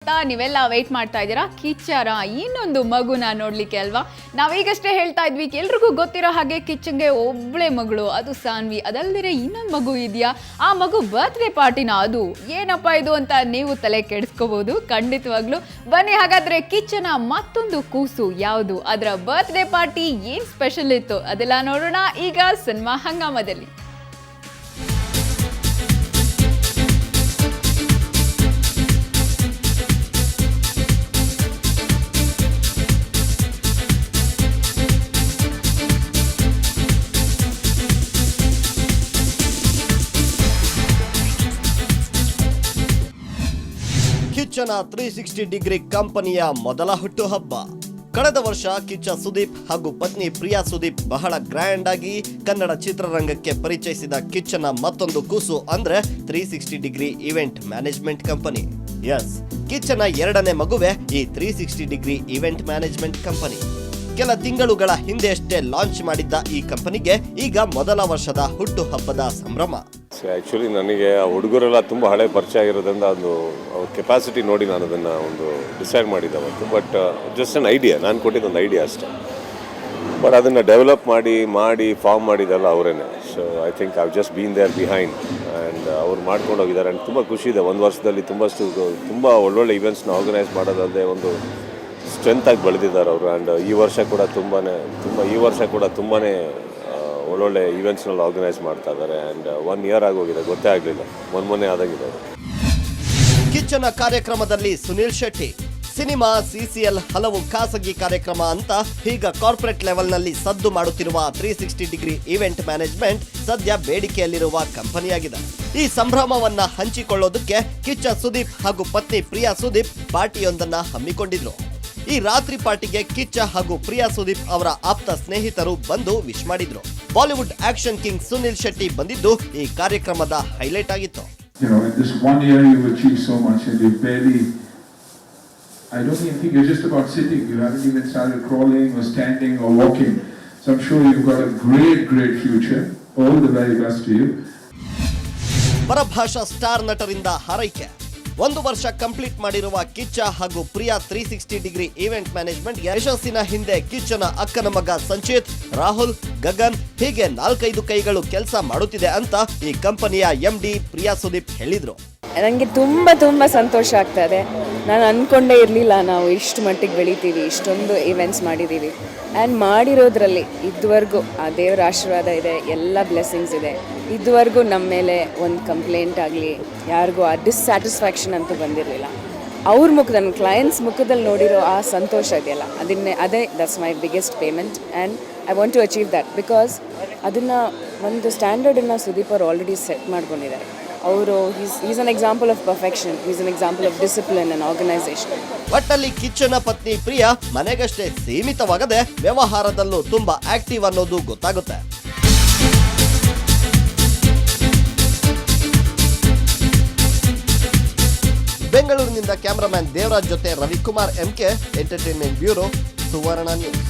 ನೀವೆಲ್ಲ ವೇಟ್ ಮಾಡ್ತಾ ಇದ್ದೀರಾ ಕಿಚ್ಚರ ಇನ್ನೊಂದು ಮಗುನ ನೋಡ್ಲಿಕ್ಕೆ ಅಲ್ವಾ. ನಾವೀಗಷ್ಟೇ ಹೇಳ್ತಾ ಇದ್ವಿ ಎಲ್ರಿಗೂ ಗೊತ್ತಿರೋ ಹಾಗೆ ಕಿಚ್ಚಂಗೆ ಒಬ್ಳೆ ಮಗಳು, ಅದು ಸಾನ್ವಿ. ಅದಲ್ದಿರೆ ಇನ್ನೊಂದು ಮಗು ಇದೆಯಾ, ಆ ಮಗು ಬರ್ತ್ಡೇ ಪಾರ್ಟಿನ ಅದು ಏನಪ್ಪ ಇದು ಅಂತ ನೀವು ತಲೆ ಕೆಡಿಸ್ಕೋಬಹುದು. ಖಂಡಿತವಾಗ್ಲು ಬನ್ನಿ ಹಾಗಾದ್ರೆ ಕಿಚ್ಚನ ಮತ್ತೊಂದು ಕೂಸು ಯಾವುದು, ಅದರ ಬರ್ತ್ಡೇ ಪಾರ್ಟಿ ಏನ್ ಸ್ಪೆಷಲ್ ಇತ್ತು ಅದೆಲ್ಲ ನೋಡೋಣ ಈಗ ಸಿನಿಮಾ ಹಂಗಾಮದಲ್ಲಿ. ಕಿಚ್ಚನ 360 ಡಿಗ್ರಿ ಕಂಪನಿಯ ಮೊದಲ ಹುಟ್ಟುಹಬ್ಬ. ಕಳೆದ ವರ್ಷ ಕಿಚ್ಚ ಸುದೀಪ್ ಹಾಗೂ ಪತ್ನಿ ಪ್ರಿಯಾ ಸುದೀಪ್ ಬಹಳ ಗ್ರ್ಯಾಂಡ್ ಆಗಿ ಕನ್ನಡ ಚಿತ್ರರಂಗಕ್ಕೆ ಪರಿಚಯಿಸಿದ ಕಿಚ್ಚನ ಮತ್ತೊಂದು ಕೂಸು ಅಂದ್ರೆ 360 degree event management company. Yes, ಕಿಚ್ಚನ ಎರಡನೇ ಮಗುವೆ ಈ 360 ಡಿಗ್ರಿ ಇವೆಂಟ್ ಮ್ಯಾನೇಜ್ಮೆಂಟ್ ಕಂಪನಿ. ಕೆಲ ತಿಂಗಳುಗಳ ಹಿಂದೆಯಷ್ಟೇ ಲಾಂಚ್ ಮಾಡಿದ್ದ ಈ ಕಂಪನಿಗೆ ಈಗ ಮೊದಲ ವರ್ಷದ ಹುಟ್ಟುಹಬ್ಬದ ಸಂಭ್ರಮ. ಆ್ಯಕ್ಚುಲಿ ನನಗೆ ಆ ಹುಡುಗರೆಲ್ಲ ತುಂಬ ಹಳೆ ಪರಿಚಯ ಆಗಿರೋದ್ರಿಂದ ಅದು ಅವ್ರ ಕೆಪಾಸಿಟಿ ನೋಡಿ ನಾನು ಅದನ್ನು ಒಂದು ಡಿಸೈಡ್ ಮಾಡಿದ್ದೆ ಅವತ್ತು. ಬಟ್ ಜಸ್ಟ್ ಅನ್ ಐಡಿಯಾ, ನಾನು ಕೊಟ್ಟಿದ್ದೊಂದು ಐಡಿಯಾ ಅಷ್ಟೇ. ಬಟ್ ಅದನ್ನು ಡೆವಲಪ್ ಮಾಡಿ ಫಾರ್ಮ್ ಮಾಡಿದ್ದೆಲ್ಲ ಅವರೇನೆ. So I think I've just been there behind and ಅವ್ರು ಮಾಡ್ಕೊಂಡು ಹೋಗಿದ್ದಾರೆ. ಆ್ಯಂಡ್ ತುಂಬ ಖುಷಿ ಇದೆ, ಒಂದು ವರ್ಷದಲ್ಲಿ ತುಂಬ ಒಳ್ಳೊಳ್ಳೆ ಇವೆಂಟ್ಸ್ನ ಆರ್ಗನೈಸ್ ಮಾಡೋದಲ್ಲದೆ ಒಂದು ಸ್ಟ್ರೆಂತಾಗಿ ಬೆಳೆದಿದ್ದಾರೆ ಅವರು. ಆ್ಯಂಡ್ ಈ ವರ್ಷ ಕೂಡ ತುಂಬಾ ಒಳ್ಳೊಳ್ಳೆ ಈವೆಂಟ್ಸ್ನಲ್ಲಿ ಆರ್ಗನೈಸ್ ಮಾಡ್ತಾ ಇದ್ದಾರೆ. ಆ್ಯಂಡ್ 1 year ಆಗೋಗಿದೆ, ಗೊತ್ತೇ ಆಗಲಿಲ್ಲ, ಮೊನ್ನೆ ಆದಂಗಿದೆ. ಕಿಚ್ಚನ ಕಾರ್ಯಕ್ರಮದಲ್ಲಿ ಸುನಿಲ್ ಶೆಟ್ಟಿ, ಸಿನಿಮಾ, CCL, ಹಲವು ಖಾಸಗಿ ಕಾರ್ಯಕ್ರಮ ಅಂತ ಈಗ ಕಾರ್ಪೊರೇಟ್ ಲೆವೆಲ್ನಲ್ಲಿ ಸದ್ದು ಮಾಡುತ್ತಿರುವ 360 ಡಿಗ್ರಿ ಇವೆಂಟ್ ಮ್ಯಾನೇಜ್ಮೆಂಟ್ ಸದ್ಯ ಬೇಡಿಕೆಯಲ್ಲಿರುವ ಕಂಪನಿಯಾಗಿದೆ. ಈ ಸಂಭ್ರಮವನ್ನ ಹಂಚಿಕೊಳ್ಳೋದಕ್ಕೆ ಕಿಚ್ಚ ಸುದೀಪ್ ಹಾಗೂ ಪತ್ನಿ ಪ್ರಿಯಾ ಸುದೀಪ್ ಪಾರ್ಟಿಯೊಂದನ್ನ ಹಮ್ಮಿಕೊಂಡಿದ್ರು. ಈ ರಾತ್ರಿ ಪಾರ್ಟಿಗೆ ಕಿಚ್ಚ ಹಾಗೂ ಪ್ರಿಯಾ ಸುದೀಪ್ ಅವರ ಆಪ್ತ ಸ್ನೇಹಿತರು ಬಂದು ವಿಶ್ ಮಾಡಿದ್ರು. Bollywood action king Sunil Shetty ಬಂದಿದ್ದು ಈ ಕಾರ್ಯಕ್ರಮದ ಹೈಲೈಟ್ ಆಗಿತ್ತು. You know, in this 1 year you've achieved so much and you barely, I don't even think you're just about sitting. You haven't even started crawling or standing or walking. So I'm sure you've got a great future. All the very best to you. ಪರಭಾಷಾ star ನಟರಿಂದ ಹಾರೈಕೆ. 1 ವರ್ಷ complete ಮಾಡಿರುವ ಕಿಚ್ಚ ಹಾಗೂ Priya 360 degree event management ಯಶಸ್ಸಿನ ಹಿಂದೆ ಕಿಚ್ಚನ ಅಕ್ಕನ ಮಗ ಸಂಚಿತ್, ರಾಹುಲ್, ಗಗನ್ ಹೀಗೆ 4-5 ಕೈಗಳು ಕೆಲಸ ಮಾಡುತ್ತಿದೆ ಅಂತ ಈ ಕಂಪನಿಯ MD ಪ್ರಿಯಾ ಸುದೀಪ್ ಹೇಳಿದ್ರು. ನನಗೆ ತುಂಬ ಸಂತೋಷ ಆಗ್ತಾ ಇದೆ. ನಾನು ಅಂದ್ಕೊಂಡೇ ಇರಲಿಲ್ಲ ನಾವು ಇಷ್ಟು ಮಟ್ಟಿಗೆ ಬೆಳಿತೀವಿ, ಇಷ್ಟೊಂದು ಇವೆಂಟ್ಸ್ ಮಾಡಿದ್ದೀವಿ. ಆ್ಯಂಡ್ ಮಾಡಿರೋದ್ರಲ್ಲಿ ಇದುವರೆಗೂ ಆ ದೇವರ ಆಶೀರ್ವಾದ ಇದೆ, ಎಲ್ಲ ಬ್ಲೆಸ್ಸಿಂಗ್ಸ್ ಇದೆ. ಇದುವರೆಗೂ ನಮ್ಮ ಮೇಲೆ ಒಂದು ಕಂಪ್ಲೇಂಟ್ ಆಗಲಿ, ಯಾರಿಗೂ ಆ ಡಿಸ್ಸ್ಯಾಟಿಸ್ಫ್ಯಾಕ್ಷನ್ ಅಂತೂ ಬಂದಿರಲಿಲ್ಲ. ಅವ್ರ ಮುಖದಲ್ಲಿ, ನನ್ನ ಕ್ಲೈಂಟ್ಸ್ ಮುಖದಲ್ಲಿ ನೋಡಿರೋ ಆ ಸಂತೋಷ ಇದೆಯಲ್ಲ, ಅದೇ that's my biggest payment. And I want to achieve that because ಅದನ್ನು ಒಂದು ಸ್ಟ್ಯಾಂಡರ್ಡನ್ನು ಸುದೀಪ್ ಅವರು ಆಲ್ರೆಡಿ ಸೆಟ್ ಮಾಡ್ಕೊಂಡಿದ್ದಾರೆ. ಅವರು is an example of perfection, is an example of discipline and organisation. ಒಟ್ಟಲ್ಲಿ ಕಿಚ್ಚನ ಪತ್ನಿ ಪ್ರಿಯಾ ಮನೆಗಷ್ಟೇ ಸೀಮಿತವಾಗದೆ ವ್ಯವಹಾರದಲ್ಲೂ ತುಂಬಾ ಆಕ್ಟಿವ್ ಅನ್ನೋದು ಗೊತ್ತಾಗುತ್ತೆ. ಬೆಂಗಳೂರಿನಿಂದ ಕ್ಯಾಮರಾಮನ್ ದೇವರಾಜ್ ಜೊತೆ ರವಿಕುಮಾರ್ MK, ಎಂಟರ್ಟೈನ್ಮೆಂಟ್ ಬ್ಯೂರೋ, ಸುವರ್ಣ ನ್ಯೂಸ್.